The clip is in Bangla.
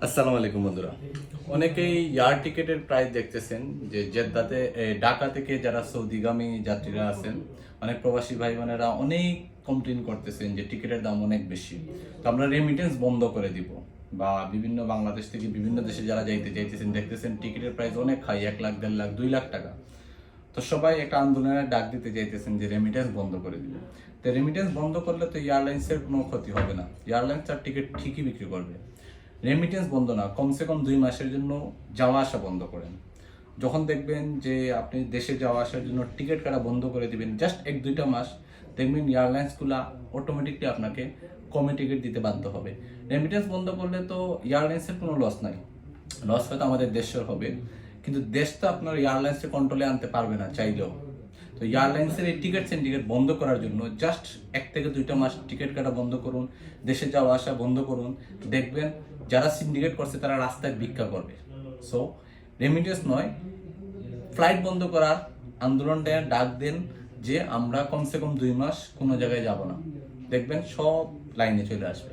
আসসালামু আলাইকুম বন্ধুরা। অনেকেই এয়ার টিকেটের প্রাইস দেখতেছেন যে জেদ্দাতে ঢাকা থেকে যারা সৌদিগামী যাত্রীরা আছেন, অনেক প্রবাসী ভাই বোনেরা অনেক কমপ্লেন করতেছেন যে টিকিটের দাম অনেক বেশি। তো আমরা রেমিটেন্স বন্ধ করে দিব, বা বিভিন্ন বাংলাদেশ থেকে বিভিন্ন দেশে যারা যাইতে চাইতেছেন দেখতেছেন টিকিটের প্রাইস অনেক হাই, 1 লাখ, 1.5 লাখ, 2 লাখ টাকা। তো সবাই একটা আন্দোলনের ডাক দিতে চাইতেছেন যে রেমিটেন্স বন্ধ করে দিবে। তো রেমিটেন্স বন্ধ করলে তো এয়ারলাইন্সের কোনো ক্ষতি হবে না, এয়ারলাইন্স তার টিকিট ঠিকই বিক্রি করবে। রেমিটেন্স বন্ধ না, কমসে কম 2 মাসের জন্য যাওয়া আসা বন্ধ করেন। যখন দেখবেন যে আপনি দেশে যাওয়া আসার জন্য টিকিট কাটা বন্ধ করে দিবেন, জাস্ট 1-2টা মাস, দেখবেন এয়ারলাইন্সগুলো অটোমেটিকলি আপনাকে কমে টিকিট দিতে বাধ্য হবে। রেমিটেন্স বন্ধ করলে তো এয়ারলাইন্সের কোনো লস নাই, লস হয়তো আমাদের দেশের হবে, কিন্তু দেশ তো আপনার এয়ারলাইন্সের কন্ট্রোলে আনতে পারবে না চাইলেও। তো এয়ারলাইন্সের এই টিকিট সিন্ডিকেট বন্ধ করার জন্য জাস্ট 1 থেকে 2টা মাস টিকিট কাটা বন্ধ করুন, দেশে যাওয়া আসা বন্ধ করুন। দেখবেন যারা সিন্ডিকেট করছে তারা রাস্তায় ভিক্ষা করবে। সো রেমিটেন্স নয়, ফ্লাইট বন্ধ করার আন্দোলনটা ডাক দেন, যে আমরা কমসে কম 2 মাস কোনো জায়গায় যাব না। দেখবেন সব লাইনে চলে আসবে।